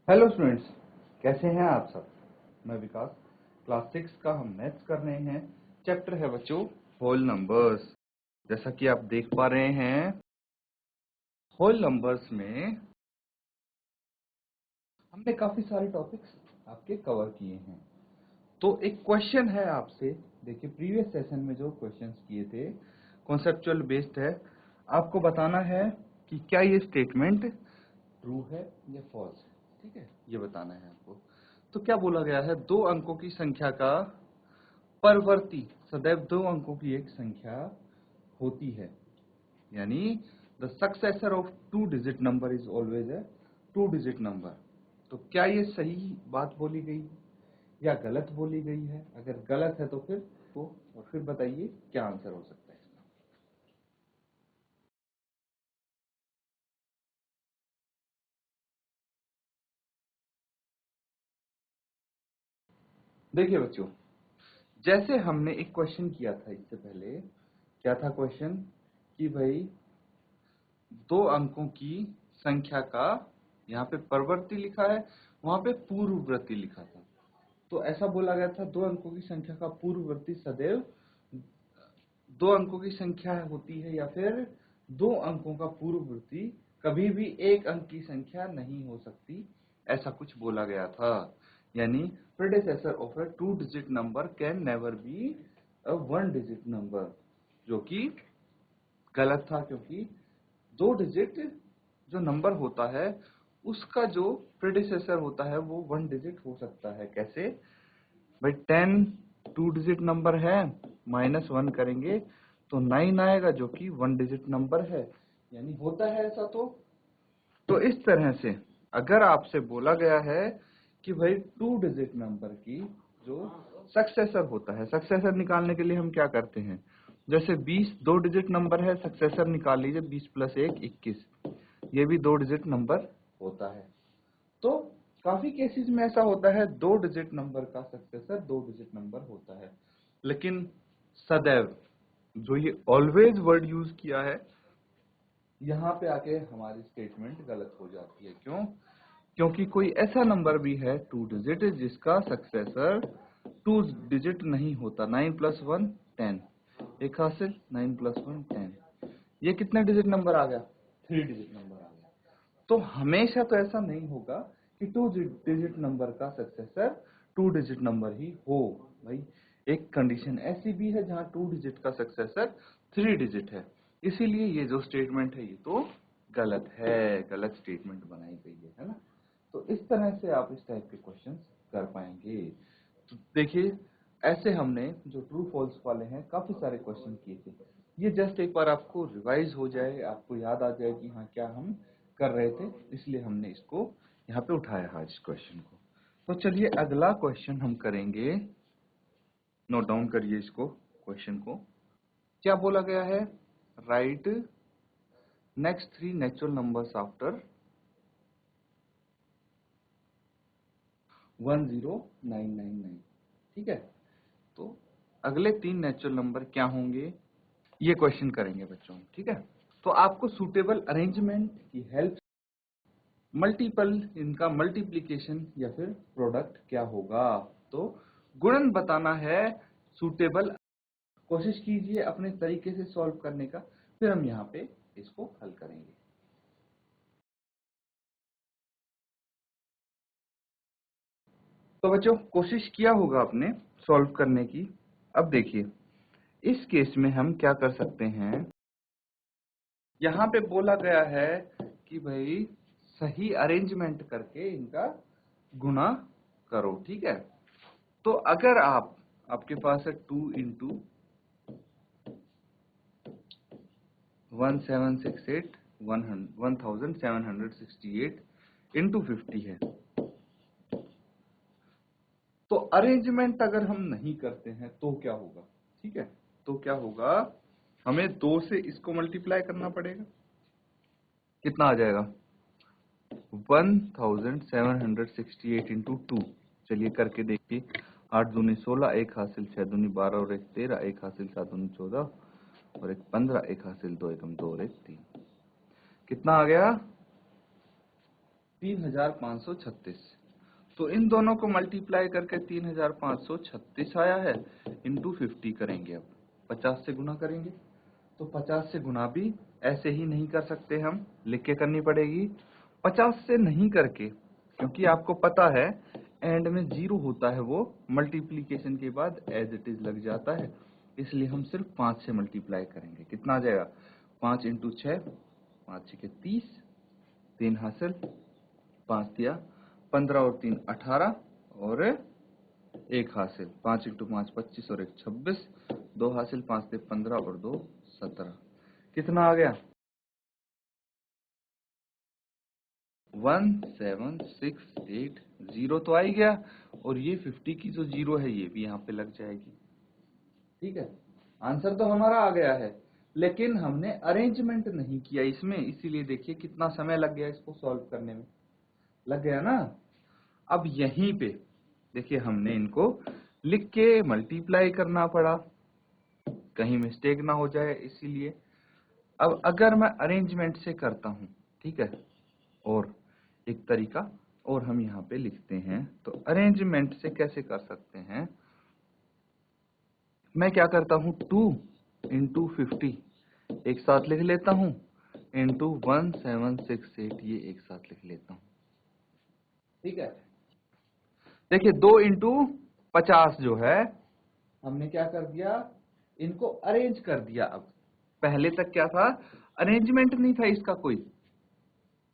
Hello students, कैसे हैं आप सब। मैं विकास। क्लास 6 का हम मैथ्स कर रहे हैं। चैप्टर है बच्चों होल नंबर्स। जैसा कि आप देख पा रहे हैं, होल नंबर्स में हमने काफी सारे टॉपिक्स आपके कवर किए हैं। तो एक क्वेश्चन है आपसे। देखिए, प्रीवियस सेशन में जो क्वेश्चंस किए थे कॉन्सेप्चुअल बेस्ड है। आपको बताना है कि क्या ये स्टेटमेंट ट्रू है या फॉल्स है। ठीक है, ये बताना है आपको। तो क्या बोला गया है, दो अंकों की संख्या का परवर्ती सदैव दो अंकों की एक संख्या होती है, यानी the successor of two digit number is always a two digit number. तो क्या ये सही बात बोली गई या गलत बोली गई है? अगर गलत है तो फिर बताइए क्या आंसर हो सकता है इसका। देखिए बच्चों, जैसे हमने एक क्वेश्चन किया था इससे पहले। क्या था क्वेश्चन कि भाई दो अंकों की संख्या का, यहाँ पे परवर्ती लिखा है, वहां पे पूर्ववर्ती लिखा था। तो ऐसा बोला गया था, दो अंकों की संख्या का पूर्ववर्ती सदैव दो अंकों की संख्या होती है, या फिर दो अंकों का पूर्ववर्ती कभी भी एक अंक की संख्या नहीं हो सकती। ऐसा कुछ बोला गया था, यानी प्रेडेसेसर of A two digit number can never be a one digit number, जो कि गलत था। क्योंकि दो डिजिट जो नंबर होता है उसका जो प्रेडिसेसर होता है वो वन डिजिट हो सकता है। कैसे भाई, 10 टू डिजिट नंबर है, -1 करेंगे तो 9 आएगा, जो कि वन डिजिट नंबर है, यानी होता है ऐसा। तो इस तरह से अगर आपसे बोला गया है कि भाई टू डिजिट नंबर की जो सक्सेसर होता है, सक्सेसर निकालने के लिए हम क्या करते हैं, जैसे 20 दो डिजिट नंबर है, सक्सेसर निकाल लीजिए, 20 + 1 21, ये भी दो डिजिट नंबर होता है। तो काफी केसेस में ऐसा होता है, दो डिजिट नंबर का सक्सेसर दो डिजिट नंबर होता है। लेकिन सदैव, जो ये ऑलवेज वर्ड यूज किया है, यहाँ पे आके हमारी स्टेटमेंट गलत हो जाती है। क्यों? क्योंकि कोई ऐसा नंबर भी है टू डिजिट जिसका सक्सेसर टू डिजिट नहीं होता। 9 + 1 10, एक हासिल, 9 + 1 10, ये कितने डिजिट नंबर आ गया? थ्री डिजिट नंबर आ गया। तो हमेशा तो ऐसा नहीं होगा कि टू डिजिट नंबर का सक्सेसर टू डिजिट नंबर ही हो। भाई, एक कंडीशन ऐसी भी है जहां टू डिजिट का सक्सेसर थ्री डिजिट है। इसीलिए ये जो स्टेटमेंट है ये तो गलत है, गलत स्टेटमेंट बनाई गई है ना। तो इस तरह से आप इस टाइप के क्वेश्चंस कर पाएंगे। तो देखिए, ऐसे हमने जो ट्रू फॉल्स वाले हैं काफी सारे क्वेश्चन किए थे। ये जस्ट एक बार आपको रिवाइज हो जाए, आपको याद आ जाए कि हाँ क्या हम कर रहे थे, इसलिए हमने इसको यहाँ पे उठाया आज इस क्वेश्चन को। तो चलिए अगला क्वेश्चन हम करेंगे। नोट डाउन करिए इसको, क्वेश्चन को। क्या बोला गया है? Right next three natural numbers after 10999। ठीक है, तो अगले तीन नेचुरल नंबर क्या होंगे, ये क्वेश्चन करेंगे बच्चों। ठीक है, तो आपको सूटेबल अरेंजमेंट की हेल्प, मल्टीपल इनका मल्टीप्लिकेशन या फिर प्रोडक्ट क्या होगा, तो गुणन बताना है। सूटेबल कोशिश कीजिए अपने तरीके से सॉल्व करने का, फिर हम यहाँ पे इसको हल करेंगे। तो बच्चों, कोशिश किया होगा आपने सॉल्व करने की। अब देखिए, इस केस में हम क्या कर सकते हैं। यहाँ पे बोला गया है कि भाई सही अरेंजमेंट करके इनका गुणा करो। ठीक है, तो अगर आपके पास है 2 × 1768 1768 × 50 है। तो अरेंजमेंट अगर हम नहीं करते हैं तो क्या होगा? ठीक है, तो क्या होगा, हमें 2 से इसको मल्टीप्लाई करना पड़ेगा। कितना आ जाएगा? 1768 × 2। चलिए करके देखिए। 8 दूनी 16, एक हासिल, 6 दूनी 12 और एक 13, एक हासिल, 7 दूनी 14 और एक 15, एक हासिल, 2 एकम 2 और एक 3। कितना आ गया? 3536। तो इन दोनों को मल्टीप्लाई करके 3536 आया है, इंटू 50 करेंगे। अब 50 से गुना करेंगे, तो 50 से गुना भी ऐसे ही नहीं कर सकते, हम लिख के करनी पड़ेगी। 50 से नहीं करके, क्योंकि आपको पता है एंड में 0 होता है, वो मल्टीप्लीकेशन के बाद एज इट इज लग जाता है, इसलिए हम सिर्फ 5 से मल्टीप्लाई करेंगे। कितना आ जाएगा? 5 इंटू 6, 5 6 30, 3 हासिल, 5 दिया 15 और 3 18 और 1 हासिल, 5 इंटू 5 25 और 1 26, 2 हासिल, 5 से 15 और 2 17। कितना आ गया? 17680 तो आ ही गया, और ये 50 की जो 0 है ये भी यहाँ पे लग जाएगी। ठीक है, आंसर तो हमारा आ गया है, लेकिन हमने अरेंजमेंट नहीं किया इसमें, इसीलिए देखिए कितना समय लग गया इसको सॉल्व करने में, लग गया ना। अब यहीं पे देखिए हमने इनको लिख के मल्टीप्लाई करना पड़ा, कहीं मिस्टेक ना हो जाए इसीलिए। अब अगर मैं अरेंजमेंट से करता हूं, ठीक है, और एक तरीका और हम यहाँ पे लिखते हैं, तो अरेंजमेंट से कैसे कर सकते हैं? मैं क्या करता हूँ, 2 इंटू 50 एक साथ लिख लेता हूँ, इंटू 1768 ये एक साथ लिख लेता हूँ। ठीक है, देखिए 2 इंटू 50 जो है, हमने क्या कर दिया, इनको अरेंज कर दिया। अब पहले तक क्या था, अरेंजमेंट नहीं था इसका कोई,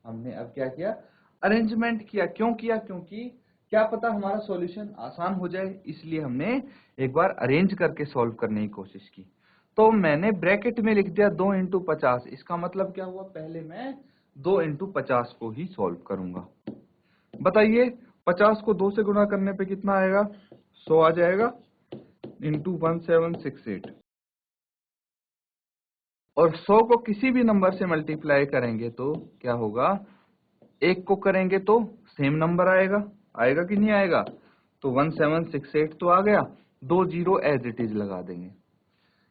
हमने अब क्या किया, अरेंजमेंट किया। क्यों किया? क्योंकि क्या पता हमारा सॉल्यूशन आसान हो जाए, इसलिए हमने एक बार अरेंज करके सॉल्व करने की कोशिश की। तो मैंने ब्रैकेट में लिख दिया 2 इंटू 50, इसका मतलब क्या हुआ, पहले मैं 2 इंटू 50 को ही सॉल्व करूंगा। बताइए 50 को 2 से गुना करने पे कितना आएगा? 100 आ जाएगा, इंटू 1768। और 100 को किसी भी नंबर से मल्टीप्लाई करेंगे तो क्या होगा, एक को करेंगे तो सेम नंबर आएगा, आएगा कि नहीं आएगा? तो 1768 तो आ गया, 2 जीरो एज इट इज लगा देंगे।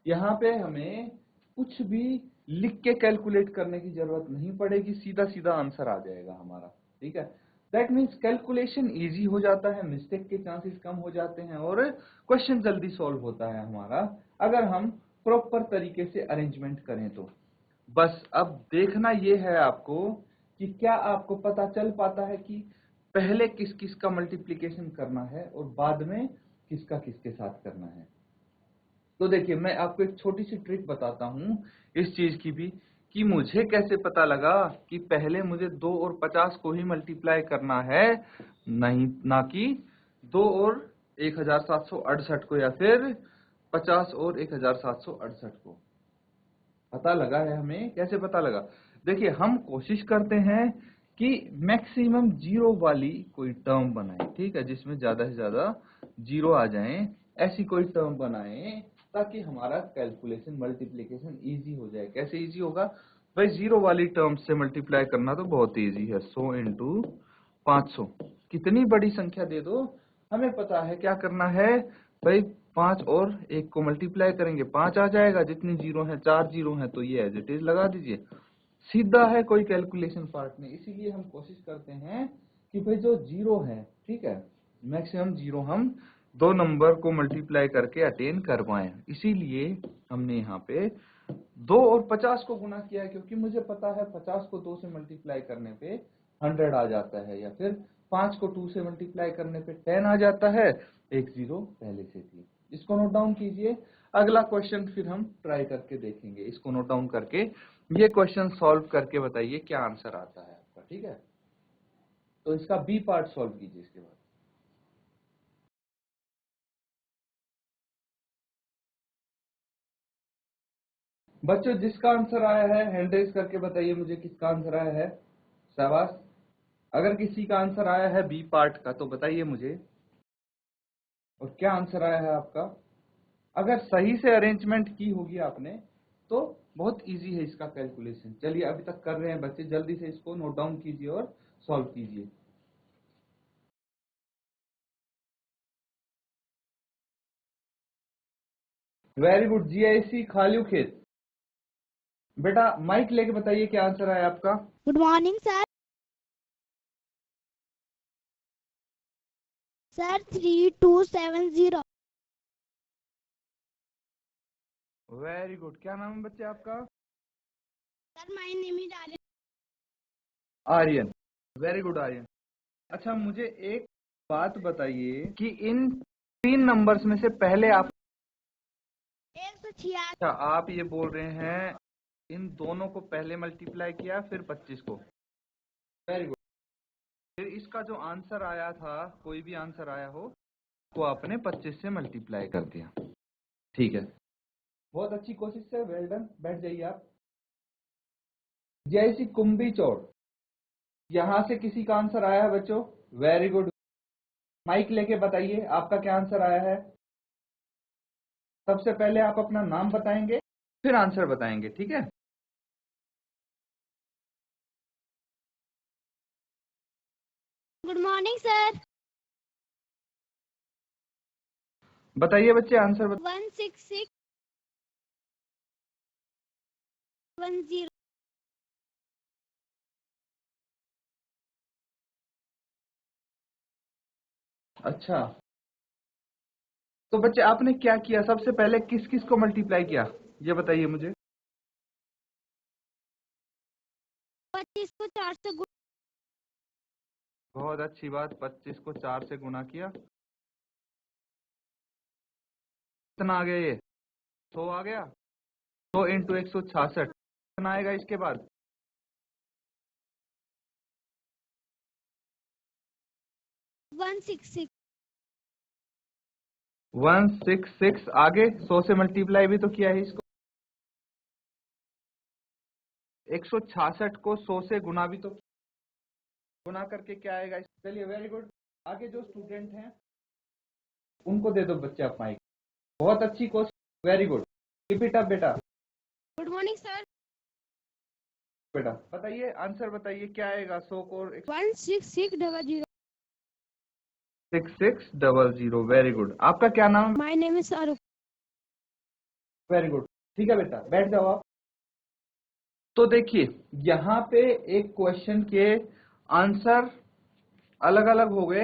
यहाँ पे हमें कुछ भी लिख के कैलकुलेट करने की जरूरत नहीं पड़ेगी, सीधा सीधा आंसर आ जाएगा हमारा। ठीक है, दैट मीन्स कैलकुलेशन इजी हो जाता है, मिस्टेक के चांसेस कम हो जाते हैं, और क्वेश्चन जल्दी सॉल्व होता है हमारा, अगर हम प्रॉपर तरीके से अरेंजमेंट करें तो। बस अब देखना ये है आपको कि क्या आपको पता चल पाता है कि पहले किस किस का मल्टीप्लिकेशन करना है और बाद में किसका किसके साथ करना है। तो देखिए मैं आपको एक छोटी सी ट्रिक बताता हूं इस चीज की भी, कि मुझे कैसे पता लगा कि पहले मुझे 2 और 50 को ही मल्टीप्लाई करना है, नहीं ना कि 2 और 1768 को, या फिर 50 और 1768 को। पता लगा है हमें, कैसे पता लगा? देखिए हम कोशिश करते हैं कि मैक्सिमम 0 वाली कोई टर्म बनाएं, ठीक है, जिसमें ज्यादा से ज्यादा 0 आ जाएं, ऐसी कोई टर्म बनाएं ताकि हमारा कैलकुलेशन मल्टीप्लिकेशन इजी हो जाए। कैसे इजी होगा भाई? 0 वाली टर्म से मल्टीप्लाई करना तो बहुत इजी है, 100 इंटू 500, कितनी बड़ी संख्या दे दो, हमें पता है क्या करना है भाई। 5 और 1 को मल्टीप्लाई करेंगे, 5 आ जाएगा, जितनी जीरो है 4 जीरो है, तो ये एज इट इज लगा दीजिए, सीधा है, कोई कैलकुलेशन पार्ट नहीं। इसीलिए हम कोशिश करते हैं कि भाई जो जीरो है, ठीक है, मैक्सिमम जीरो हम 2 नंबर को मल्टीप्लाई करके अटेन कर पाए, इसीलिए हमने यहाँ पे 2 और 50 को गुना किया है, क्योंकि मुझे पता है 50 को 2 से मल्टीप्लाई करने पे 100 आ जाता है, या फिर 5 को 2 से मल्टीप्लाई करने पे 10 आ जाता है, एक जीरो पहले से थी। इसको नोट डाउन कीजिए, अगला क्वेश्चन फिर हम ट्राई करके देखेंगे। इसको नोट डाउन करके ये क्वेश्चन सॉल्व करके बताइए क्या आंसर आता है आपका। ठीक है, तो इसका बी पार्ट सॉल्व कीजिए इसके बाद। बच्चों जिसका आंसर आया है हैंड रेज करके बताइए मुझे किसका आंसर आया है। शाबाश। अगर किसी का आंसर आया है बी पार्ट का तो बताइए मुझे, और क्या आंसर आया है आपका। अगर सही से अरेंजमेंट की होगी आपने तो बहुत इजी है इसका कैलकुलेशन। चलिए अभी तक कर रहे हैं बच्चे, जल्दी से इसको नोट डाउन कीजिए और सॉल्व कीजिए। वेरी गुड, जीआईसी खालियू खेत। बेटा माइक लेके बताइए क्या आंसर आया आपका। Good morning sir. Sir 3270। Very good. क्या नाम है बच्चे आपका? Sir my name is Aryan. Aryan. Very good Aryan. अच्छा, मुझे एक बात बताइए कि इन 3 नंबर्स में से पहले आप 186। अच्छा, आप ये बोल रहे हैं इन दोनों को पहले मल्टीप्लाई किया फिर 25 को। Very good. फिर इसका जो आंसर आया था, कोई भी आंसर आया हो, वो आपने 25 से मल्टीप्लाई कर दिया। ठीक है, बहुत अच्छी कोशिश है। Well done. बैठ जाइए आप। जैसी कुंभी चौड़, यहां से किसी का आंसर आया है बच्चों? Very good. माइक लेके बताइए आपका क्या आंसर आया है। सबसे पहले आप अपना नाम बताएंगे, फिर आंसर बताएंगे, ठीक है? Good morning sir. बताइए बच्चे आंसर 16610। अच्छा, तो बच्चे आपने क्या किया? सबसे पहले किस किस को मल्टीप्लाई किया, ये बताइए मुझे। 25 को 4 से बहुत अच्छी बात। 25 को 4 से गुना किया। कितना आ गया? ये 100 आ गया। 100 इंटू 166 कितना आएगा इसके बाद? 166। 166। आगे 100 से मल्टीप्लाई भी तो किया है इसको। 166 को 100 से गुना भी तो, गुना करके क्या आएगा? चलिए, वेरी गुड। आगे जो स्टूडेंट हैं उनको दे दो बच्चे आप माइक। बहुत अच्छी कोशिश। Very good. Keep it up बेटा। Good morning sir. बेटा बताइए, आंसर बताइए क्या आएगा 100 को? 16600। 6600। Very good. आपका क्या नाम है? My name is Shahrukh. Very good. ठीक है बेटा, बैठ जाओ आप। तो देखिए, यहाँ पे एक क्वेश्चन के आंसर अलग अलग हो गए।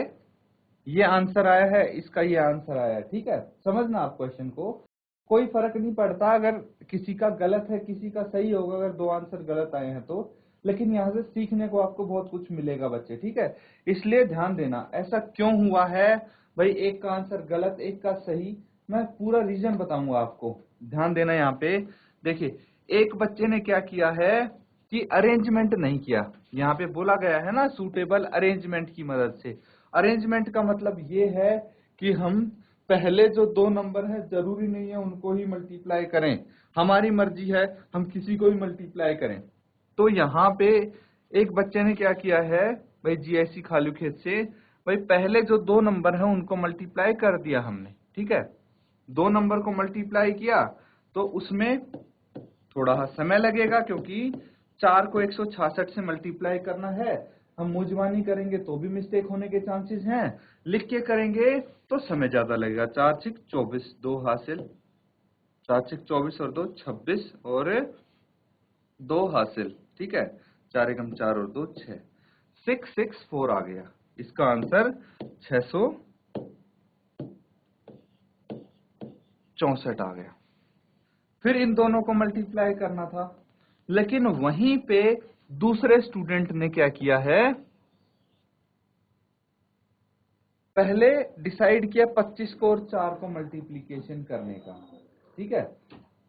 ये आंसर आया है, इसका ये आंसर आया है, ठीक है? समझना आप क्वेश्चन को। कोई फर्क नहीं पड़ता अगर किसी का गलत है किसी का सही होगा, अगर 2 आंसर गलत आए हैं तो। लेकिन यहाँ से सीखने को आपको बहुत कुछ मिलेगा बच्चे, ठीक है? इसलिए ध्यान देना ऐसा क्यों हुआ है। भाई एक का आंसर गलत, एक का सही, मैं पूरा रीजन बताऊंगा आपको। ध्यान देना यहाँ पे। देखिए, एक बच्चे ने क्या किया है कि अरेंजमेंट नहीं किया। यहाँ पे बोला गया है ना, सूटेबल अरेंजमेंट की मदद से। अरेंजमेंट का मतलब ये है कि हम पहले जो 2 नंबर है जरूरी नहीं है उनको ही मल्टीप्लाई करें, हमारी मर्जी है हम किसी को भी मल्टीप्लाई करें। तो यहाँ पे एक बच्चे ने क्या किया है, भाई जीआईसी खालू खेत से, भाई पहले जो 2 नंबर है उनको मल्टीप्लाई कर दिया हमने, ठीक है? 2 नंबर को मल्टीप्लाई किया तो उसमें थोड़ा समय लगेगा, क्योंकि 4 को 166 से मल्टीप्लाई करना है। हम मुजबानी करेंगे तो भी मिस्टेक होने के चांसेस हैं, लिख के करेंगे तो समय ज्यादा लगेगा। 4 6 24, 2 हासिल। 4 6 24 और 2 26 और 2 हासिल, ठीक है? 4 एकम 4 और 2 6, 664 आ गया। इसका आंसर 664 आ गया। फिर इन दोनों को मल्टीप्लाई करना था, लेकिन वहीं पे दूसरे स्टूडेंट ने क्या किया है, पहले डिसाइड किया 25 को और 4 को मल्टीप्लीकेशन करने का, ठीक है?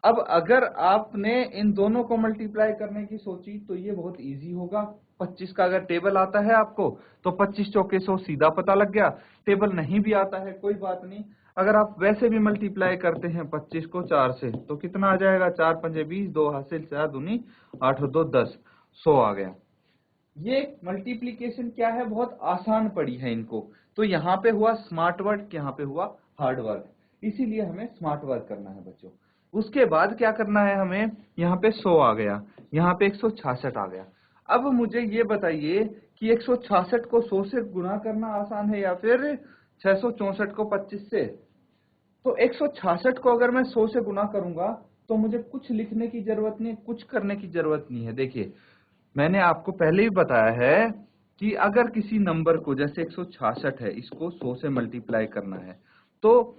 अब अगर आपने इन दोनों को मल्टीप्लाई करने की सोची तो ये बहुत इजी होगा। 25 का अगर टेबल आता है आपको तो 25 चौके 100 सीधा पता लग गया। टेबल नहीं भी आता है कोई बात नहीं, अगर आप वैसे भी मल्टीप्लाई करते हैं 25 को 4 से तो कितना आ जाएगा? 4 पंजे 20, 2 हासिल, 4 दूनी 8 और 2 10, 100 आ गया। ये मल्टीप्लीकेशन क्या है, बहुत आसान पड़ी है इनको। तो यहाँ पे हुआ स्मार्ट वर्क, यहाँ पे हुआ हार्ड वर्क, इसीलिए हमें स्मार्ट वर्क करना है बच्चों। उसके बाद क्या करना है हमें, यहाँ पे 100 आ गया, यहाँ पे 166 आ गया। अब मुझे ये बताइए कि 166 को 100 से गुना करना आसान है या फिर 664 को 25 से? तो 166 को अगर मैं 100 से गुना करूंगा तो मुझे कुछ लिखने की जरूरत नहीं, कुछ करने की जरूरत नहीं है। देखिए, मैंने आपको पहले ही बताया है कि अगर किसी नंबर को, जैसे 166 है, इसको 100 से मल्टीप्लाई करना है, तो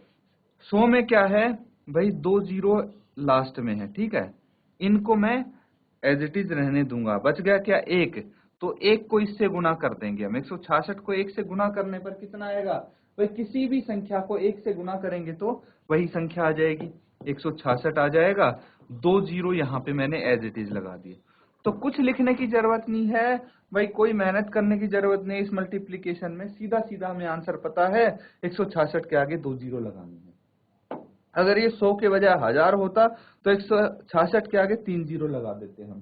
100 में क्या है भाई, 2 जीरो लास्ट में है, ठीक है। इनको मैं एज इट इज रहने दूंगा, बच गया क्या, 1। तो 1 को इससे गुना कर देंगे हम। 166 को 1 से गुना करने पर कितना आएगा भाई, किसी भी संख्या को 1 से गुना करेंगे तो वही संख्या आ जाएगी, 166 आ जाएगा। 2 जीरो यहाँ पे मैंने एज इट इज लगा दिए। तो कुछ लिखने की जरूरत नहीं है भाई, कोई मेहनत करने की जरूरत नहीं। इस मल्टीप्लीकेशन में सीधा सीधा हमें आंसर पता है, 166 के आगे 2 जीरो लगानी है। अगर ये 100 के बजाय 1000 होता तो 166 के आगे 3 जीरो लगा देते हम।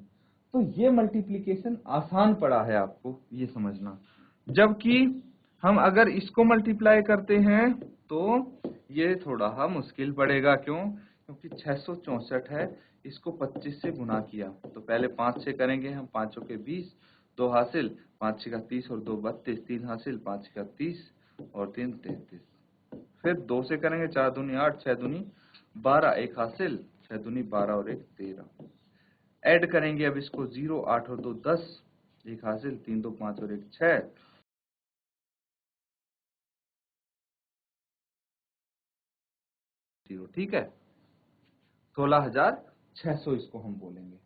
तो ये मल्टीप्लीकेशन आसान पड़ा है आपको ये समझना। जबकि हम अगर इसको मल्टीप्लाई करते हैं तो ये थोड़ा मुश्किल पड़ेगा। क्यों? क्योंकि 664 है, इसको 25 से गुना किया तो पहले 5 से करेंगे हम, 5 के 20, 2 हासिल, 5 6 30 और 2 32, 3 हासिल, 5 6 30 और 3 33। फिर 2 से करेंगे, 4 दूनी 8, 6 दूनी 12, 1 हासिल, 6 दूनी 12 और 1 13। ऐड करेंगे अब इसको, 0, 8 और 2 10, 1 हासिल, 3 2 5 और 1 6, 0, ठीक है। 16,600 इसको हम बोलेंगे।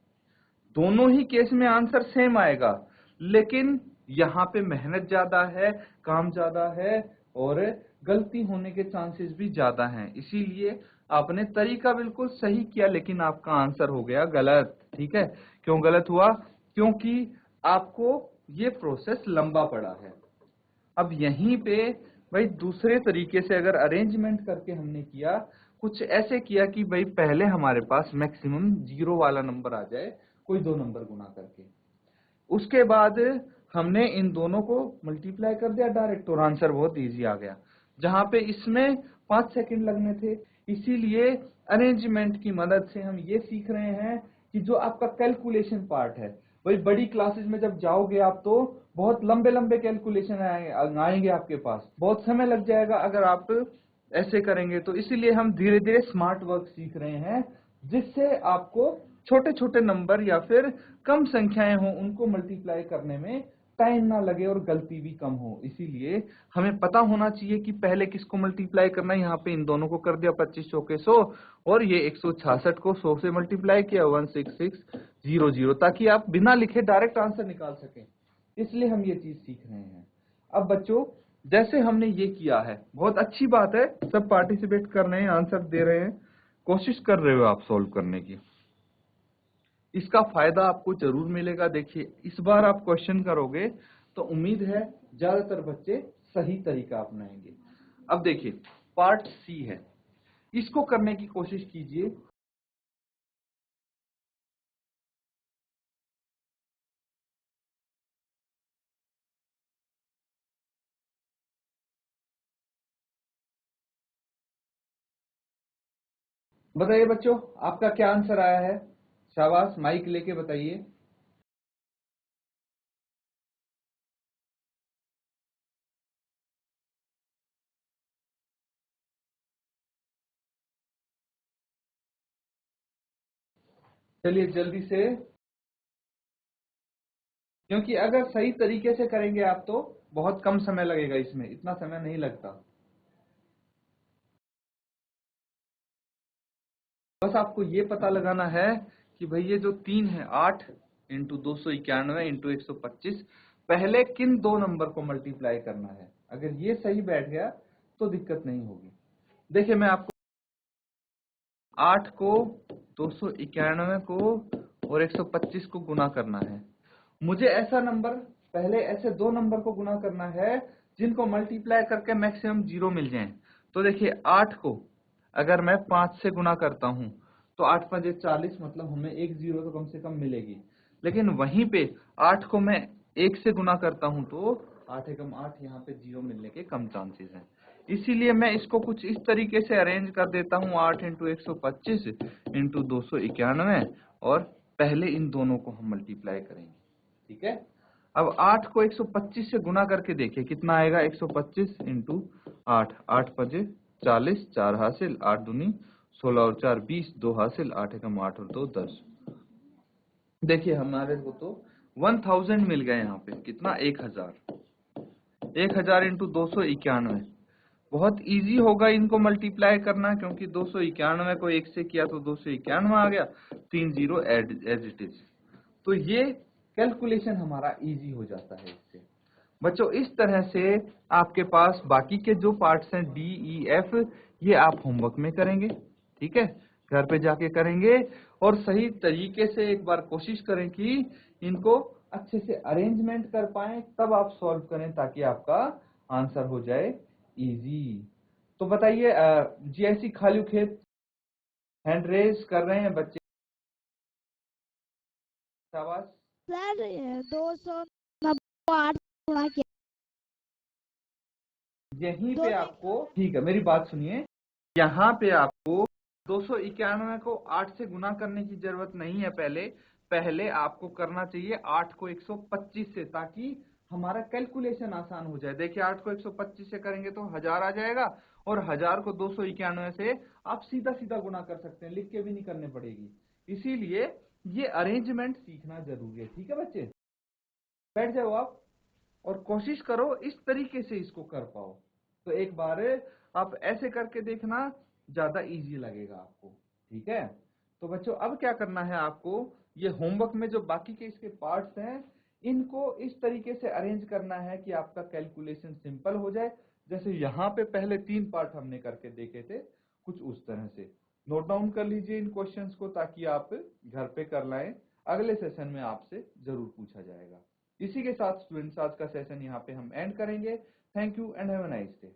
दोनों ही केस में आंसर सेम आएगा, लेकिन यहाँ पे मेहनत ज्यादा है, काम ज्यादा है और गलती होने के चांसेस भी ज्यादा हैं। इसीलिए आपने तरीका बिल्कुल सही किया, लेकिन आपका आंसर हो गया गलत, ठीक है। क्यों गलत हुआ? क्योंकि आपको ये प्रोसेस लंबा पड़ा है। अब यहीं पे भाई दूसरे तरीके से अगर अरेंजमेंट करके हमने किया, कुछ ऐसे किया कि भाई पहले हमारे पास मैक्सिमम 0 वाला नंबर आ जाए, कोई 2 नंबर गुना करके, उसके बाद हमने इन दोनों को मल्टीप्लाई कर दिया डायरेक्ट और आंसर बहुत इजी आ गया। जहां पे इसमें 5 सेकंड लगने थे, इसीलिए अरेंजमेंट की मदद से हम ये सीख रहे हैं कि जो आपका कैलकुलेशन पार्ट है, वही बड़ी क्लासेस में जब जाओगे आप तो बहुत लंबे लंबे कैलकुलेशन आएंगे आपके पास, बहुत समय लग जाएगा अगर आप ऐसे करेंगे। तो इसीलिए हम धीरे धीरे स्मार्ट वर्क सीख रहे हैं, जिससे आपको छोटे छोटे नंबर या फिर कम संख्याएं हो उनको मल्टीप्लाई करने में टाइम ना लगे और गलती भी कम हो। इसीलिए हमें पता होना चाहिए कि पहले किसको मल्टीप्लाई करना है। यहाँ पे इन दोनों को कर दिया 25 चौके 100 और ये 166 को 100 से मल्टीप्लाई किया 16600, ताकि आप बिना लिखे डायरेक्ट आंसर निकाल सकें। इसलिए हम ये चीज सीख रहे हैं। अब बच्चों, जैसे हमने ये किया है, बहुत अच्छी बात है, सब पार्टिसिपेट कर रहे हैं, आंसर दे रहे हैं, कोशिश कर रहे हो आप सोल्व करने की। इसका फायदा आपको जरूर मिलेगा। देखिए, इस बार आप क्वेश्चन करोगे तो उम्मीद है ज्यादातर बच्चे सही तरीका अपनाएंगे। अब देखिए, पार्ट सी है, इसको करने की कोशिश कीजिए। बताइए बच्चों, आपका क्या आंसर आया है? शाबाश, माइक लेके बताइए। चलिए जल्दी से, क्योंकि अगर सही तरीके से करेंगे आप तो बहुत कम समय लगेगा, इसमें इतना समय नहीं लगता। बस आपको ये पता लगाना है कि भाई ये जो 3 है, 8 इंटू 291 इंटू 125, पहले किन 2 नंबर को मल्टीप्लाई करना है। अगर ये सही बैठ गया तो दिक्कत नहीं होगी। देखिए, मैं आपको 8 को 291 को और 125 को गुना करना है। मुझे ऐसा नंबर, पहले ऐसे 2 नंबर को गुना करना है जिनको मल्टीप्लाई करके मैक्सिमम 0 मिल जाए। तो देखिए, 8 को अगर मैं 5 से गुना करता हूं तो 8 5 40, मतलब हमें 1 0 तो कम से कम मिलेगी। लेकिन वहीं पे 8 को मैं 1 से गुना करता हूं तो 8 एकम 8, यहाँ पे 0 मिलने के कम चांसेस हैं। इसीलिए मैं इसको कुछ इस तरीके से अरेंज कर देता हूँ, 8 इंटू 125 इंटू 291, और पहले इन दोनों को हम मल्टीप्लाई करेंगे, ठीक है। अब 8 को 125 से गुना करके देखिए कितना आएगा, 125 इंटू 8, 8 5 40, 4 हासिल, 8 दूनी 16 और 4 20, 2 हासिल, 8 एकम 8 और 2 10। देखिए हमारे को तो 1000 मिल गए यहाँ पे, कितना, 1000। 1000 इंटू 291। बहुत इजी होगा इनको मल्टीप्लाई करना, क्योंकि 291 को 1 से किया तो 291 आ गया, 3 जीरो एज इट इज। तो ये कैलकुलेशन हमारा इजी हो जाता है इससे। बच्चों इस तरह से आपके पास बाकी के जो पार्ट्स हैं डी ई एफ, ये आप होमवर्क में करेंगे, ठीक है, घर पे जाके करेंगे और सही तरीके से एक बार कोशिश करें कि इनको अच्छे से अरेंजमेंट कर पाएं, तब आप सॉल्व करें ताकि आपका आंसर हो जाए इजी। तो बताइए जीआईसी खालू खेत हैंड रेज कर रहे हैं बच्चे, शाबाश। सर 298 गुणा किया। यहीं पे आपको, ठीक है मेरी बात सुनिए, यहाँ पे आपको 291 को 8 से गुना करने की जरूरत नहीं है। पहले आपको करना चाहिए 8 को 125 से, ताकि हमारा कैलकुलेशन आसान हो जाए। देखिए 8 को 125 से करेंगे तो 1000 आ जाएगा, और 1000 को 291 से आप सीधा सीधा गुना कर सकते हैं, लिख के भी नहीं करने पड़ेगी। इसीलिए ये अरेंजमेंट सीखना जरूरी है, ठीक है बच्चे। बैठ जाओ आप और कोशिश करो इस तरीके से इसको कर पाओ। तो एक बार आप ऐसे करके देखना, ज्यादा इजी लगेगा आपको, ठीक है। तो बच्चों अब क्या करना है आपको, ये होमवर्क में जो बाकी के इसके पार्ट्स हैं इनको इस तरीके से अरेंज करना है कि आपका कैलकुलेशन सिंपल हो जाए। जैसे यहाँ पे पहले 3 पार्ट हमने करके देखे थे, कुछ उस तरह से नोट डाउन कर लीजिए इन क्वेश्चंस को, ताकि आप घर पे कर लाएं, अगले सेशन में आपसे जरूर पूछा जाएगा। इसी के साथ स्टूडेंट्स आज का सेशन यहाँ पे हम एंड करेंगे। Thank you and have a nice day.